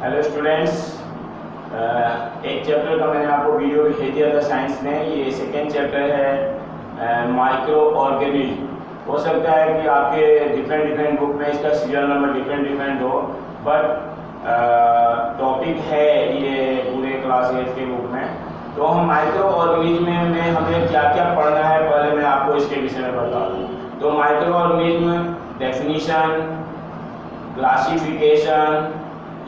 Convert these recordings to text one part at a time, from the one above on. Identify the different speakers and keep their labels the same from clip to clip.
Speaker 1: Hello students, एक chapter का मैंने आपको वीडियो भेज दिया था साइंस में। ये सेकेंड चैप्टर है माइक्रो ऑर्गेनिज्म। हो सकता है कि आपके डिफरेंट बुक में इसका सीरियल नंबर डिफरेंट हो, बट टॉपिक है ये पूरे क्लास 8 के बुक में। तो हम माइक्रो ऑर्गेनिज्म में हमें क्या क्या पढ़ना है, पहले मैं आपको इसके विषय में बता दूँ। तो micro organism definition, classification,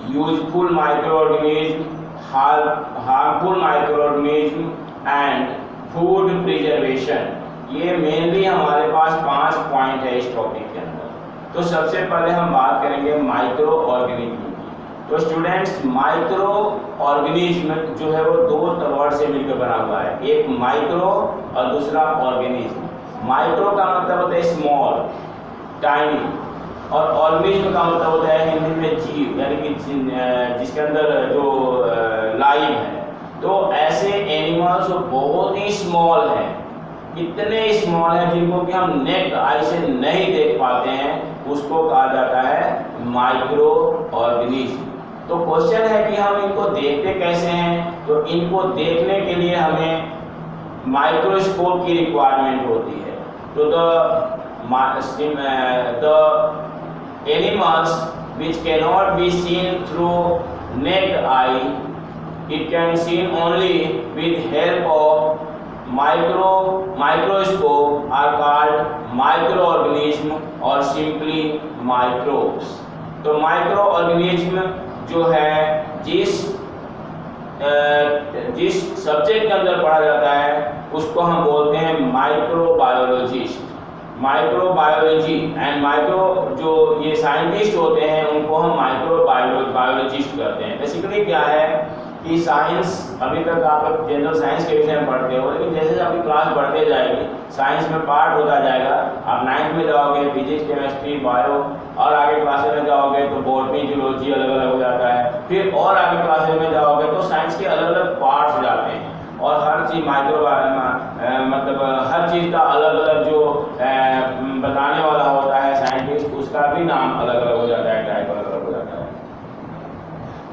Speaker 1: useful microorganism, harmful microorganism and food preservation, ये मेनली हमारे पास 5 पॉइंट है इस टॉपिक के अंदर। तो सबसे पहले हम बात करेंगे माइक्रो ऑर्गेनिज्म की। तो स्टूडेंट्स, माइक्रो ऑर्गेनिज्म जो है वो 2 वर्ड से मिलकर बना हुआ है, एक माइक्रो और दूसरा ऑर्गेनिज्म। माइक्रो का मतलब होता है स्मॉल, टाइनी, और ऑर्गेनिज्म का मतलब होता है हिंदी में जीव, यानी कि जिसके अंदर जो लाइव है। तो ऐसे एनिमल्स बहुत ही स्मॉल हैं, इतने स्मॉल हैं जिनको कि हम नेक्ड आई से नहीं देख पाते हैं, उसको कहा जाता है माइक्रो ऑर्गेनिज्म। तो क्वेश्चन है कि हम इनको देखते कैसे हैं। तो इनको देखने के लिए हमें माइक्रोस्कोप की रिक्वायरमेंट होती है। तो the animals which cannot be seen through naked eye, it can seen only with help of microscope are called microorganism or simply microbes। तो माइक्रोऑर्गेनिज्म जो है जिस सब्जेक्ट के अंदर पढ़ा जाता है उसको हम बोलते हैं माइक्रोबायोलॉजिस्ट। माइक्रोबायोलॉजी एंड माइक्रो जो ये साइंटिस्ट होते हैं उनको हम माइक्रोबायोलॉजिस्ट करते हैं। बेसिकली क्या है कि साइंस, अभी तक आप जनरल साइंस के विषय में पढ़ते हो, लेकिन जैसे आपकी क्लास बढ़ते जाएगी साइंस में पार्ट होता जाएगा। आप 9th में जाओगे फिजिक्स, केमिस्ट्री, बायो, और आगे क्लासेज में जाओगे तो बॉटनी, जूलॉजी अलग अलग हो जाता है। फिर और आगे क्लासेज में जाओगे तो साइंस के अलग अलग पार्ट्स हो जाते हैं, और हर चीज़ मतलब हर चीज़ का अलग अलग जो बताने वाला होता है साइंटिस्ट, उसका भी नाम अलग अलग हो जाता है, टाइप अलग अलग हो जाता है।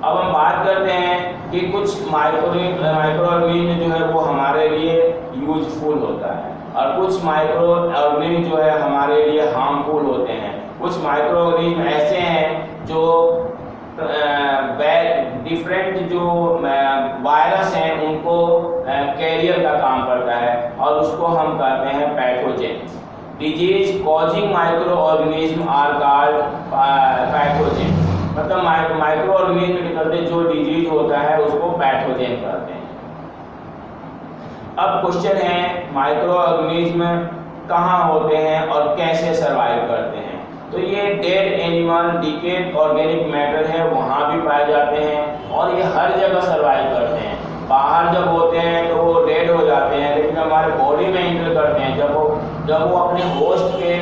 Speaker 1: अब हम बात करते हैं कि कुछ माइक्रोऑर्गेनिज्म जो है वो हमारे लिए यूजफुल होता है, और कुछ माइक्रोऑर्गेनिज्म जो है हमारे लिए हार्मफुल होते हैं। कुछ माइक्रोऑर्गेनिज्म ऐसे हैं जो डिफरेंट जो वायरस हैं उनको कैरियर का काम करता है, और उसको हम कहते हैं pathogens. Disease causing microorganism are called pathogen. मतलब माइक्रोऑर्गेनिज्म के चलते जो डिजीज होता है उसको पैथोजेन कहते हैं। अब क्वेश्चन है माइक्रोऑर्गेनिज्म कहाँ होते हैं और कैसे सर्वाइव करते हैं। तो ये dead animal, decade organic matter है, वहाँ भी पाए जाते हैं, और ये हर जगह सर्वाइव करते हैं। बाहर जब होते हैं तो वो डेड हो जाते हैं, लेकिन हमारे बॉडी में इंटर करते हैं, जब वो अपने होस्ट के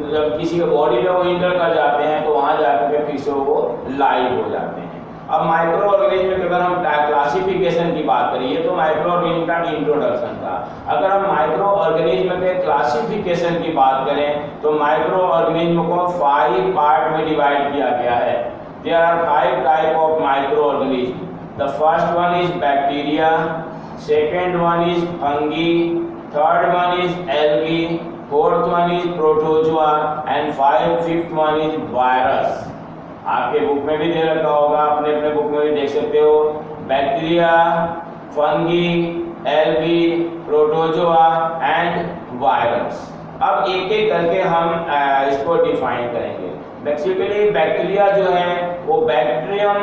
Speaker 1: जब किसी के बॉडी में वो इंटर कर जाते हैं तो वहाँ जाकर के फिर से वो लाइव हो जाते हैं। अब माइक्रो ऑर्गेनिज्म की अगर हम क्लासिफिकेशन की बात करें, ये तो माइक्रो ऑर्गेनिज्म का इंट्रोडक्शन था। अगर हम माइक्रो ऑर्गेनिज्म के क्लासिफिकेशन की बात करें तो माइक्रो ऑर्गेनिज्म को 5 पार्ट में डिवाइड किया गया है। There are 5 type of microorganism. The first one is bacteria, second one is fungi, third one is algae, fourth one is protozoa and fifth one is virus. आपके book में भी दे रखा होगा, अपने बुक में भी देख सकते हो। Bacteria, fungi, algae, protozoa and virus. अब एक एक करके हम इसको डिफाइन करेंगे। बेसिकली बैक्टीरिया जो है वो बैक्टीरियम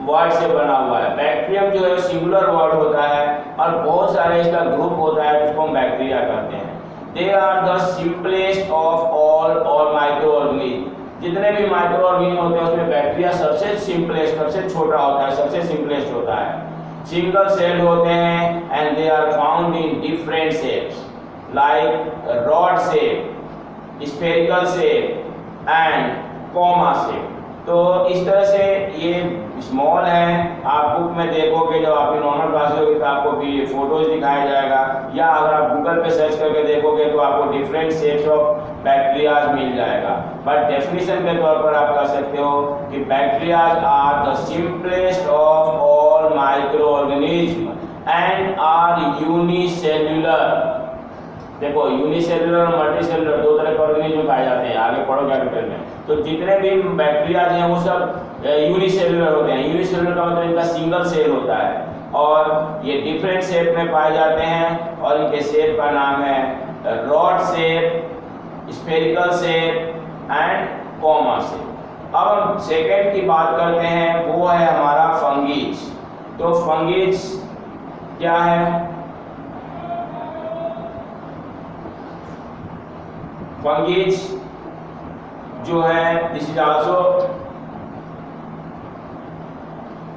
Speaker 1: वर्ड से बना हुआ है। बैक्टीरियम जो है सिंगुलर वर्ड होता है, और बहुत सारे इसका ग्रुप होता है जिसको हम बैक्टीरिया कहते हैं। They are the simplest of all microorganism. जितने भी माइक्रो ऑर्गेनिज्म होते हैं उसमें बैक्टीरिया सबसे सिंपलेस्ट, सबसे छोटा होता है, सबसे सिंपलेस्ट होता है। सिंगल सेल्ड होते हैं and they are found in different shapes like rod shape, spherical shape and comma shape. तो इस तरह से ये स्मॉल है। आप बुक में देखोगे, जब आपकी नॉर्मल क्लास होगी तो आपको भी फोटोज दिखाया जाएगा, या अगर आप गूगल पे सर्च करके देखोगे तो आपको डिफरेंट शेप्स ऑफ बैक्टीरियाज मिल जाएगा। बट डेफिनेशन के तौर पर आप कह सकते हो कि bacterias are the simplest of all microorganism and are unicellular. देखो यूनिसेल्युलर और मल्टीसेल्युलर दो तरह के ऑर्गेनिज्म पाए जाते हैं, आगे पढ़ो कैपिटल में। तो जितने भी बैक्टीरियाज हैं वो सब यूनिसेल्युलर होते हैं। यूनिसेल्युलर का मतलब इनका सिंगल सेल होता है और ये डिफरेंट शेप में पाए जाते हैं और इनके शेप का नाम है rod shape, spherical shape and comma shape. अब हम सेकेंड की बात करते हैं, वो है हमारा फंगीज। तो फंगीज क्या है? फंगीज जो है दिस इज आल्सो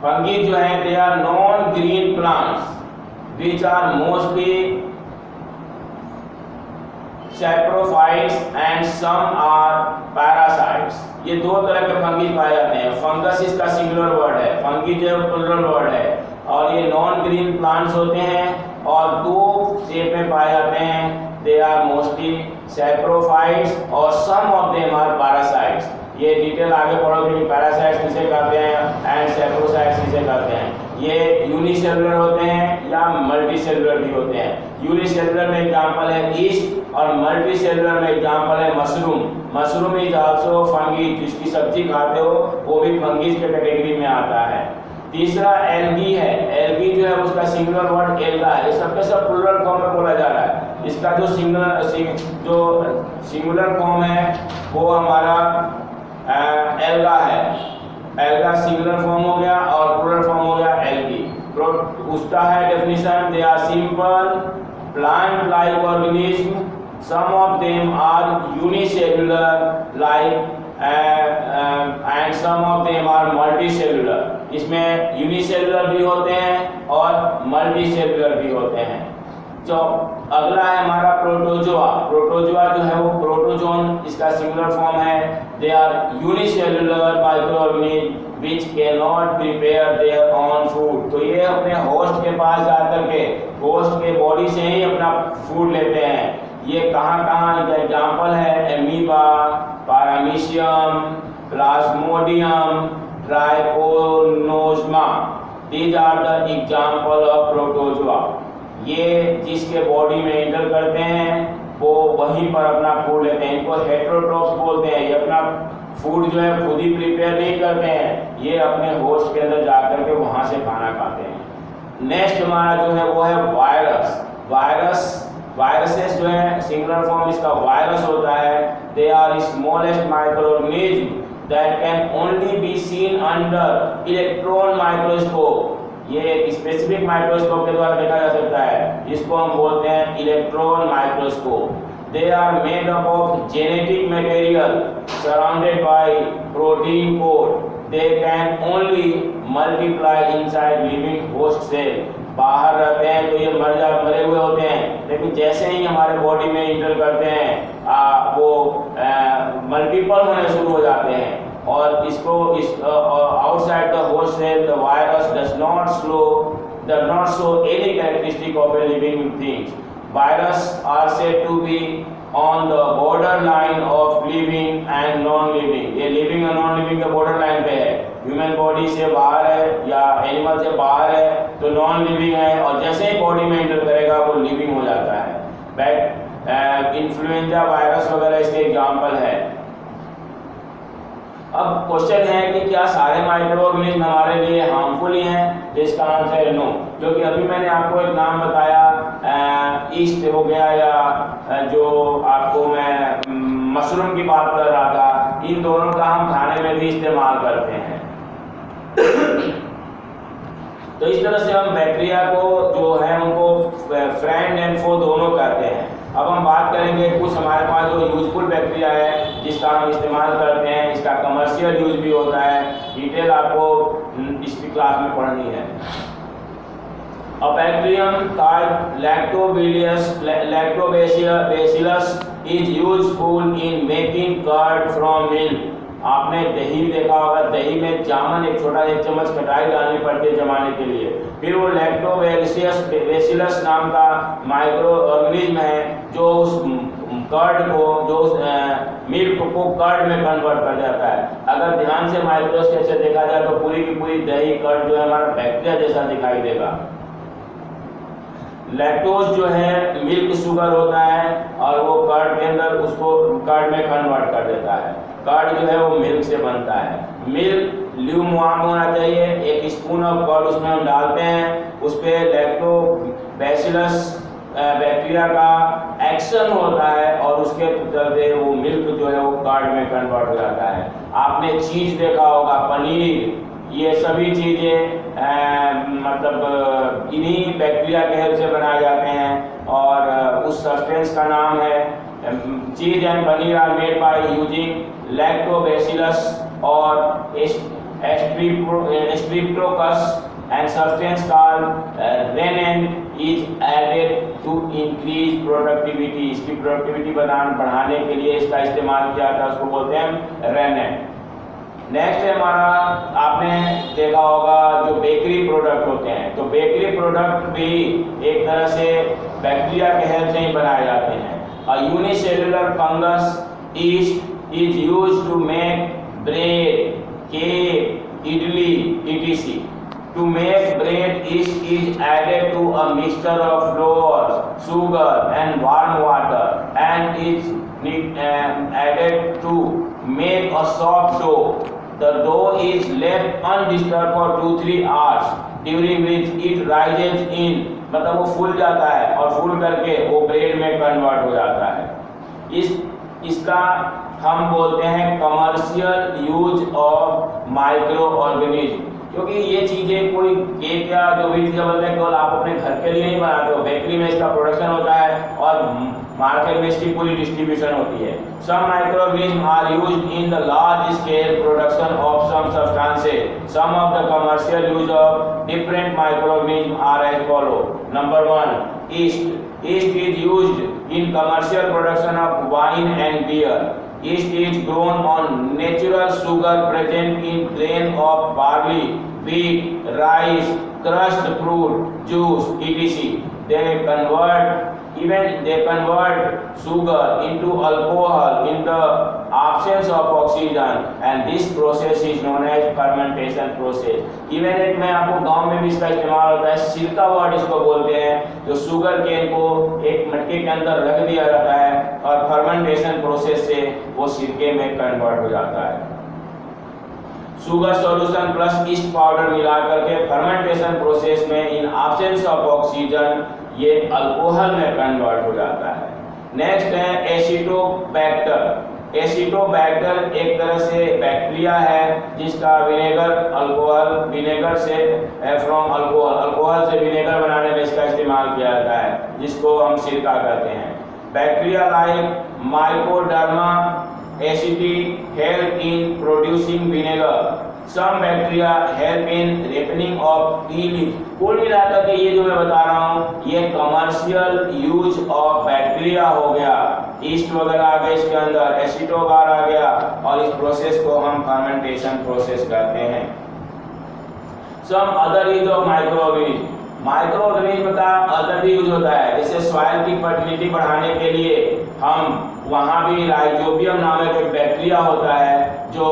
Speaker 1: फंगीज जो है they are non green plants which are mostly saprophytes and some are parasites. ये दो तरह के फंगीज पाए जाते हैं। फंगस इसका सिंगुलर वर्ड है, फंगी जो है प्लूरल वर्ड है, और ये नॉन ग्रीन प्लांट्स होते हैं और दो शेप में पाए जाते हैं। दे आर मोस्टली सैप्रोफाइट्स और सम ऑफ देम आर पैरासाइट्स। ये डिटेल आगे पढ़ोगे कि पैरासाइट्स किसे कहते हैं एंड सैप्रोसाइट्स किसे कहते हैं। ये यूनिसेलुलर होते हैं या मल्टीसेलुलर भी होते हैं। यूनिसेलुलर में एग्जांपल है ईस्ट और मल्टीसेलुलर में एग्जांपल है mushroom. Mushroom is also fungi, जिसकी सब्जी खाते हो वो भी फंगीज के कैटेगरी में आता है। तीसरा एल्गी है। एल्गी जो है उसका सिंगुलर वर्ड एल्गा है। ये सब के सब प्लूरल फॉर्म में बोला जा रहा है। इसका जो सिंगुलर फॉर्म है वो हमारा एल्गा है। एल्गा सिंगुलर फॉर्म हो गया और प्लूरल फॉर्म हो गया एल्गी। उसका है definition, they are simple plant like organism, some of them are unicellular like and some of them are multicellular. इसमें यूनिसेल्युलर भी होते हैं और मल्टीसेल्युलर भी होते हैं। जो अगला है हमारा प्रोटोजोआ। प्रोटोजोआ जो है वो प्रोटोजोन, इसका सिंगुलर फॉर्म है। They are unicellular microorganism which can not prepare their own food. तो ये अपने होस्ट के पास जाकर के होस्ट के बॉडी से ही अपना फूड लेते हैं। ये कहाँ इनका एग्जाम्पल है amoeba, paramecium, plasmodium, trypanosoma. These are the example of protozoa. ये जिसके बॉडी में एंटर करते हैं वो वहीं पर अपना फूड लेते हैं। इनको हेटेरोट्रोफ्स बोलते हैं। ये अपना फूड जो है खुद ही प्रिपेयर नहीं करते हैं, ये अपने होस्ट के अंदर जाकर के वहाँ से खाना खाते हैं। नेक्स्ट हमारा जो है वो है वायरस। वायरसेस जो है सिंगुलर फॉर्म इसका वायरस होता है। They are smallest microorganism that can only be seen under electron microscope. ये एक स्पेसिफिक माइक्रोस्कोप के द्वारा देखा जा सकता है, जिसको हम बोलते हैं electron microscope. They are made up of genetic material surrounded by protein coat. They can only multiply inside living host cell. बाहर रहते हैं तो ये मरे हुए होते हैं, लेकिन जैसे ही हमारे बॉडी में इंटर करते हैं वो मल्टीपल होने शुरू हो जाते हैं। और इसको outside the host cell the virus does not show any characteristic of a living things. Virus are said to be on the border line of living and non living. ये लिविंग और non living के border line पे है। Human body से बाहर है या animal से बाहर है तो नॉन लिविंग है, और जैसे ही बॉडी में एंटर करेगा वो लिविंग हो जाता है। इन्फ्लुएंजा वायरस वगैरह इसके एग्जाम्पल है। अब क्वेश्चन है कि क्या सारे माइक्रो ऑर्गेनिज्म हमारे लिए हार्मफुल ही हैं? तो इसका आंसर है नो। क्योंकि अभी मैंने आपको एक नाम बताया ईस्ट हो गया या जो आपको मैं मशरूम की बात कर रहा था, इन दोनों का हम खाने में भी इस्तेमाल करते हैं। तो इस तरह से हम बैक्टीरिया को जो है उनको फ्रेंड एंड फो दोनों कहते हैं। अब हम बात करेंगे कुछ हमारे पास जो यूजफुल बैक्टीरिया है जिसका हम इस्तेमाल करते हैं, इसका कमर्शियल यूज भी होता है। डिटेल आपको इसकी क्लास में पढ़नी है। A bacterium called Lactobacillus is useful in making curd from milk. आपने दही देखा होगा, दही में जामन एक छोटा एक चम्मच खटाई डालनी पड़ती है जमाने के लिए। फिर वो लैक्टोबैसिलस नाम का माइक्रो ऑर्गेनिज्म है जो उस कर्ड को, जो मिल्क को कर्ड में कन्वर्ट कर जाता है। अगर ध्यान से माइक्रोस्कोप से देखा जाए तो पूरी की पूरी दही कर्ड जो है हमारा बैक्टीरिया जैसा दिखाई देगा। लैक्टोज जो है मिल्क शुगर होता है और वो कर्ड के अंदर उसको कर्ड में कन्वर्ट कर देता है। कर्ड जो है वो मिल्क से बनता है। मिल्क ल्यूमवार्म होना चाहिए। 1 स्पून ऑफ कर्ड उसमें हम डालते हैं, उस पर लैक्टोबैसिलस बैक्टीरिया का एक्शन होता है और उसके चलते वो मिल्क जो है वो कर्ड में कन्वर्ट हो जाता है। आपने चीज़ देखा होगा, पनीर, ये सभी चीज़ें मतलब इन्हीं बैक्टीरिया के हेल्प से बनाए जाते हैं और उस सब्सटेंस का नाम है cheese and paneer are made by using lactobacillus और streptococcus and substance called renin is added to increase productivity। इसकी प्रोडक्टिविटी बढ़ाने के लिए इसका इस्तेमाल किया जाता है, उसको बोलते हैं रेनिन। नेक्स्ट है हमारा, आपने देखा होगा जो बेकरी प्रोडक्ट होते हैं, तो बेकरी प्रोडक्ट भी एक तरह से बैक्टीरिया के हेल्प से ही बनाए जाते हैं। A unicellular fungus yeast is used to make bread, cake, idli etc. To make bread, yeast is added to a mixture of flour, sugar and warm water and is added to make a soft dough. The dough is left undisturbed for 2-3 hours during which it rises in, मतलब वो फूल जाता है और फूल करके वो bread में convert हो जाता है। इसका हम बोलते हैं commercial use of micro organism, क्योंकि ये चीज़ें कोई केक या जो भी चीज़ें बनते हैं केवल आप अपने घर के लिए नहीं बनाते हो, बेकरी में इसका प्रोडक्शन होता है और मार्केट में इसकी पूरी डिस्ट्रीब्यूशन होती है। Some microorganism are used in the large scale production of some substances. Some of the commercial use of different microorganism are as follow. Number 1, yeast. Yeast is used in commercial production of wine and beer. Yeast is grown on natural sugar present in grain of barley, wheat, rice, crushed fruit, juice, etc. They convert sugar into alcohol in the absence of oxygen, and this process is known as fermentation process. Even एक मैं आपको गांव में भी इसका इस्तेमाल होता है, सिरका वर्ड इसको बोलते हैं, जो शुगर केन को एक मटके के अंदर रख दिया जाता है और फर्मेंटेशन प्रोसेस से वो सिरके में कन्वर्ट हो जाता है। Sugar solution plus east powder मिला करके फर्मेंटेशन प्रोसेस में इन एब्सेंस ऑफ ऑक्सीजन ये अल्कोहल में कन्वर्ट हो जाता है। नेक्स्ट है एसिटोबैक्टर। एसिटोबैक्टर एक तरह से बैक्टीरिया है जिसका विनेगर से फ्रॉम अल्कोहल से विनेगर बनाने में इसका इस्तेमाल किया जाता है, जिसको हम सिरका कहते हैं। Bacteria like mycoderma aceti help in producing vinegar. Some bacteria help in ripening of tea leaf. कुल मिलाकर के ये जो मैं बता रहा हूँ ये कमर्शियल यूज ऑफ बैक्टीरिया हो गया। ईस्ट वगैरह आ गया इसके अंदर, एसिटोबार आ गया और इस प्रोसेस को हम फर्मेंटेशन प्रोसेस कहते हैं। Some other use of microorganism. Microorganism का अदर भी यूज होता है, जैसे सॉइल की फर्टिलिटी बढ़ाने के लिए हम वहाँ भी राइजोबियम नामक एक बैक्टीरिया होता है जो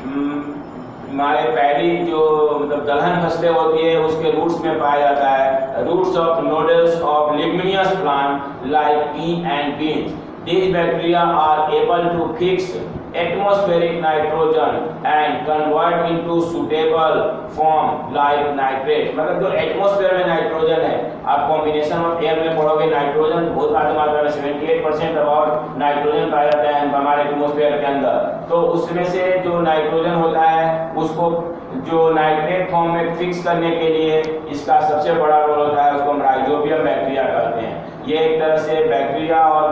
Speaker 1: हमारे पैडी जो मतलब दलहन फसलें होती है उसके रूट्स में पाया जाता है। Roots of nodules of leguminous plant like pea and beans. These bacteria are able to fix atmospheric nitrogen and convert into suitable form like nitrate। मतलब जो एटमॉस्फेयर में नाइट्रोजन है, आप कॉम्बिनेशन ऑफ एयर में पढ़ोगे नाइट्रोजन बहुत ज्यादा मात्रा में 78% अबाउट नाइट्रोजन पाया जाता है हमारे एटमॉस्फेयर के अंदर। तो उसमें से जो नाइट्रोजन होता है उसको जो नाइट्रेट फॉर्म में फिक्स करने के लिए इसका सबसे बड़ा रोल होता है, उसको हम राइजोबियम बैक्टीरिया कहते हैं। ये एक तरह से बैक्टीरिया और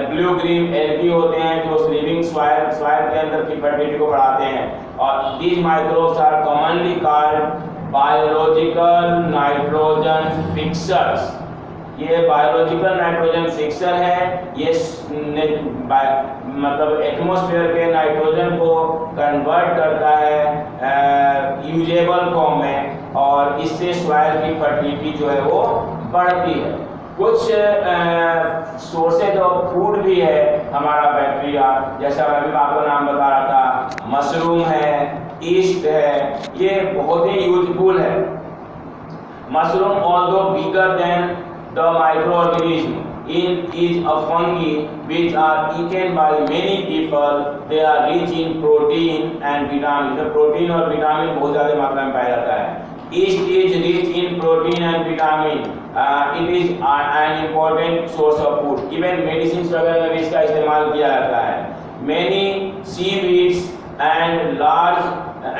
Speaker 1: ब्लू ग्रीन एल्गी होते हैं जो लिविंग सॉइल के अंदर की फर्टिलिटी को बढ़ाते हैं। और these microbes are commonly called biological nitrogen fixers. ये बायोलॉजिकल नाइट्रोजन फिक्सर है, ये मतलब एटमॉस्फेयर के नाइट्रोजन को कन्वर्ट करता है यूजेबल फॉर्म में और इससे सॉइल की फर्टिलिटी जो है वो बढ़ती है। कुछ सोर्सेज ऑफ फूड भी है हमारा बैक्टीरिया, जैसा मैं अभी आपको नाम बता रहा था, मशरूम है, ईस्ट है, ये बहुत ही यूजफुल है। Mushroom although bigger than the microorganism is a fungi which are eaten by many people. They are rich in protein and vitamin. तो प्रोटीन और विटामिन बहुत ज़्यादा मात्रा में पाया जाता है। Yeast is rich in protein and vitamin. It is an important source of food. Even medicines वगैरह में भी इसका इस्तेमाल किया जाता है। Many seaweeds and large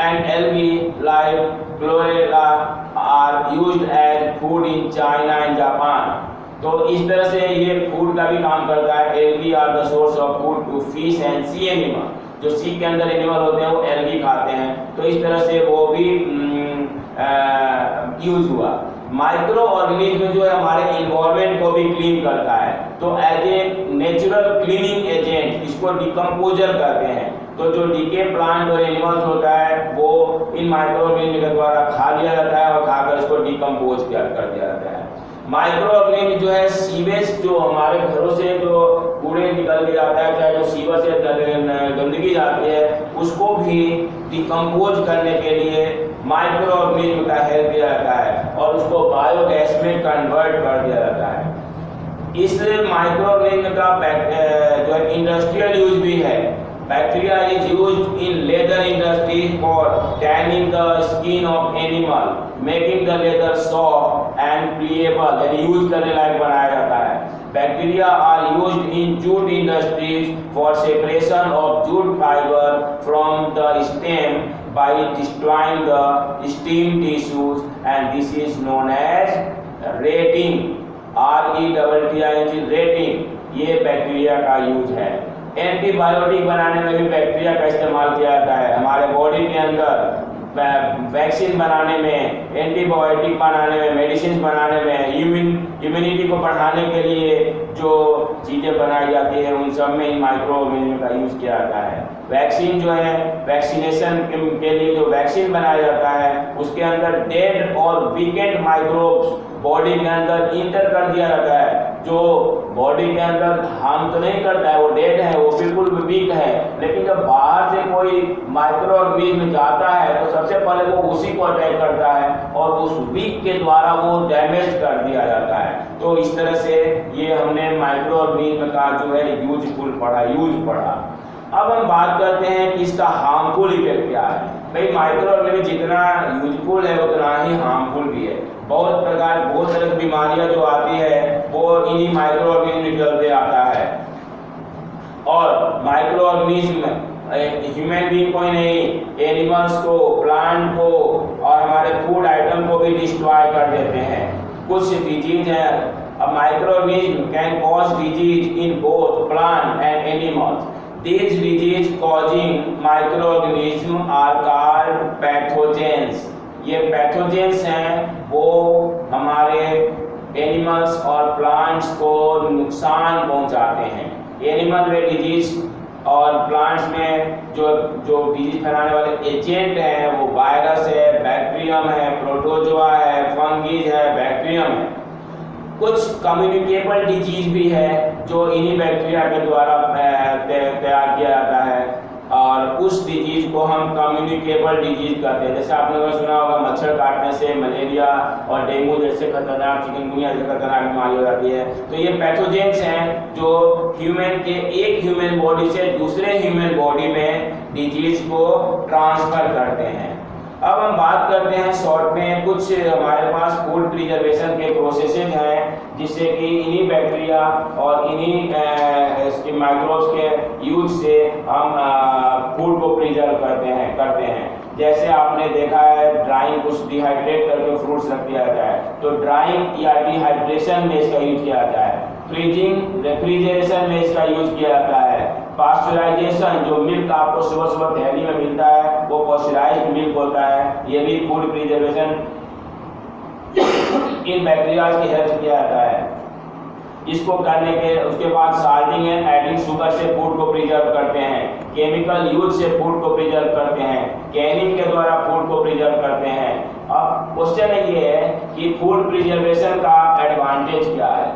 Speaker 1: and algae like chlorella are used as food in China and Japan. तो इस तरह से ये फूड का भी काम करता है। Algae are the source of food to fish and sea animal, जो सी के अंदर एनिमल होते हैं वो एल्गी खाते हैं, तो इस तरह से वो भी यूज हुआ। माइक्रो ऑर्गेनिज्म जो है हमारे इन्वायरमेंट को भी क्लीन करता है, तो as a natural cleaning agent इसको डिकम्पोजर कहते हैं। तो जो डीके प्लांट और एनिमल्स होता है वो इन माइक्रो ऑर्गेनिज्म के द्वारा खा लिया जाता है और खाकर इसको डिकम्पोज कर दिया जाता है। माइक्रो ऑर्गेनिज्म जो है सीवेज, जो हमारे घरों से जो कूड़े निकल के जाता है, चाहे जो सीवर से गंदगी जाती है, उसको भी डिकम्पोज करने के लिए माइक्रो ऑर्गेनिज्म का हेल्प दिया जाता है और उसको बायोगैस में कन्वर्ट कर दिया जाता है। इस माइक्रो ऑर्गेनिज्म का जो इंडस्ट्रियल यूज भी है। Bacteria is used in leather industry for tanning the skin of animal, making the leather soft and pliable, यानी यूज करने लायक बनाया जाता है। Bacteria are used in jute industries for separation of jute fibre from the stem by destroying the stem tissues, and this is known as rating, RETTING, rating। ये bacteria का use है। Antibiotic बनाने में भी बैक्टीरिया का इस्तेमाल किया जाता है। हमारे बॉडी के अंदर वैक्सीन बनाने में, एंटीबायोटिक बनाने में, मेडिसिन बनाने में, इम्यूनिटी को बढ़ाने के लिए जो चीज़ें बनाई जाती है उन सब में माइक्रो ऑर्गेनिज्म का यूज किया जाता है। वैक्सीन जो है, वैक्सीनेशन के लिए जो वैक्सीन बनाया जाता है उसके अंदर डेड और वीकेंड माइक्रोब्स बॉडी के अंदर इंटर कर दिया जाता है, जो बॉडी के अंदर हार्म तो नहीं करता है, वो डेड है, वो बिल्कुल वीक है, लेकिन जब बाहर से कोई माइक्रो ऑर्गेनिज्म जाता है तो सबसे पहले वो उसी को अटैक करता है और उस वीक के द्वारा वो डैमेज कर दिया जाता है। तो इस तरह से ये हमने माइक्रो ऑर्गेनिज्म का जो है यूज पढ़ा। अब हम बात करते हैं कि इसका हार्मफुल इफेक्ट क्या है। भाई माइक्रो ऑर्गेनिज्म जितना यूजफुल है उतना ही हार्मफुल भी है। बहुत तरह की बीमारियां जो आती है वो इन्हीं माइक्रो ऑर्गेनिज्म के चलते आता है। और माइक्रो ऑर्गेनिज्म ह्यूमन बीइंग को ही नहीं, एनिमल्स को, प्लांट को और हमारे फूड आइटम को भी डिस्ट्रॉय कर देते हैं। कुछ डिजीज है, अब micro organism can cause disease in both plant and animals. These disease causing microorganism are called pathogens। ये पैथोजेंस हैं, वो हमारे एनिमल्स और प्लांट्स को नुकसान पहुंचाते हैं। एनिमल में डिजीज और प्लांट्स में जो डिजीज फैलाने वाले एजेंट हैं वो वायरस है, बैक्टीरियम है, प्रोटोजोआ है, फंगीज है, बैक्टीरियम है। कुछ कम्युनिकेबल डिजीज भी है जो इन्हीं बैक्टीरिया के द्वारा तैयार किया जाता है, और उस डिजीज को हम कम्युनिकेबल डिजीज कहते हैं। जैसे आपने सुना होगा मच्छर काटने से मलेरिया और डेंगू जैसे खतरनाक, चिकनगुनिया जैसे खतरनाक बीमारी हो जाती है। तो ये पैथोजेंस हैं जो एक ह्यूमन बॉडी से दूसरे ह्यूमन बॉडी में डिजीज को ट्रांसफर करते हैं। अब हम बात करते हैं शॉर्ट में, कुछ हमारे पास फूड प्रिजर्वेशन के प्रोसेसेस हैं जिससे कि इन्हीं बैक्टीरिया और इन्हीं माइक्रोब्स के यूज से हम फूड को प्रिजर्व करते हैं। जैसे आपने देखा है ड्राइंग, कुछ डिहाइड्रेट करके फ्रूट्स रख दिया जाता है, तो ड्राइंग या डिहाइड्रेशन में इसका यूज किया जाता है। फ्रीजिंग, रेफ्रिजरेशन में इसका यूज किया जाता है। पास्चराइजेशन, जो मिल्क आपको सुबह सुबह थैली में मिलता है वो पास्चराइज्ड मिल्क होता है, ये भी फूड प्रिजर्वेशन इन बैक्टीरिया की हेल्प से किया जाता है। इसको करने के उसके बाद साल्टिंग एंड एडिंग शुगर से फूड को प्रिजर्व करते हैं। केमिकल यूज से फूड को प्रिजर्व करते हैं। कैनिंग के द्वारा फूड को प्रिजर्व करते हैं। अब क्वेश्चन ये है कि फूड प्रिजर्वेशन का एडवांटेज क्या है।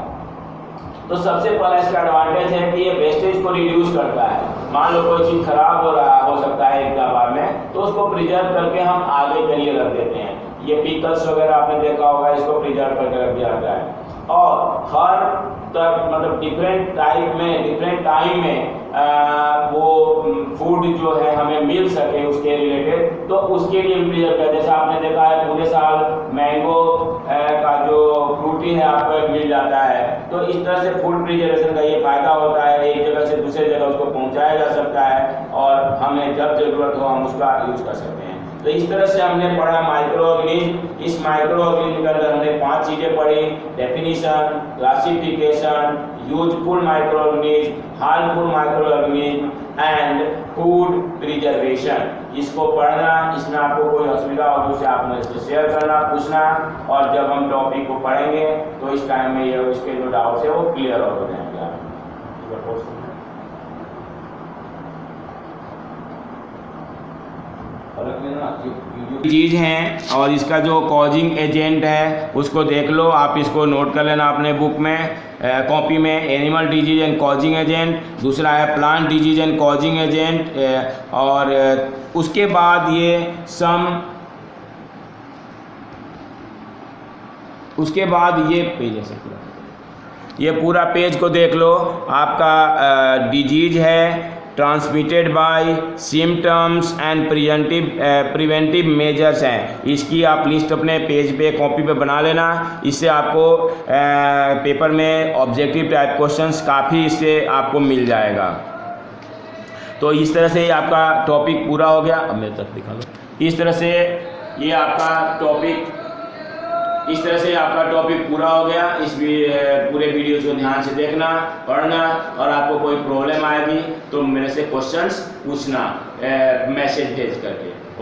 Speaker 1: तो सबसे पहला इसका एडवांटेज है कि ये वेस्टेज को रिड्यूस करता है। मान लो कोई चीज़ खराब हो सकता है एक बार में, तो उसको प्रिजर्व करके हम आगे के लिए रख देते हैं। ये पिकल्स वगैरह आपने देखा होगा, इसको प्रिजर्व करके रख दिया जाता है। और हर तक मतलब डिफरेंट टाइम में वो फूड जो है हमें मिल सके उसके रिलेटेड, तो उसके लिए प्रिजर्व करते हैं। जैसे आपने देखा है पूरे साल मैंगो का जो फ्रूटी है आपको मिल जाता है, तो इस तरह से फूड प्रिजर्वेशन का ये फायदा होता है, एक जगह से दूसरे जगह उसको पहुंचाया जा सकता है और हमें जब जरूरत हो हम उसका यूज कर सकते हैं। तो इस तरह से हमने पढ़ा माइक्रो ऑर्गेनिज्म। इस माइक्रो ऑर्गेनिज्म के अंदर हमने 5 चीजें पढ़ी: definition, classification, useful micro organism, harmful micro organism and food preservation. इसको पढ़ना, इसमें आपको कोई असुविधा हो तो उसे आप मेरे से शेयर करना, पूछना, और जब हम टॉपिक को पढ़ेंगे तो इस टाइम में ये इसके जो डाउट्स है वो क्लियर हो जाएंगे। चीज़ हैं और इसका जो कॉजिंग एजेंट है उसको देख लो, आप इसको नोट कर लेना अपने बुक में, कॉपी में। Animal disease and causing agent, दूसरा है plant disease and causing agent, और उसके बाद ये पेज है, ये पूरा पेज को देख लो। आपका डिजीज है, transmitted by, symptoms and preventive measures हैं। इसकी आप लिस्ट अपने पेज पे कॉपी पे बना लेना। इससे आपको पेपर में ऑब्जेक्टिव टाइप क्वेश्चंस काफ़ी इससे आपको मिल जाएगा। तो इस तरह से आपका टॉपिक पूरा हो गया। अब मेरे तक दिखा लो। इस तरह से आपका टॉपिक पूरा हो गया। इस पूरे वीडियो को ध्यान से देखना, पढ़ना, और आपको कोई प्रॉब्लम आएगी तो मेरे से क्वेश्चंस पूछना मैसेज भेज करके।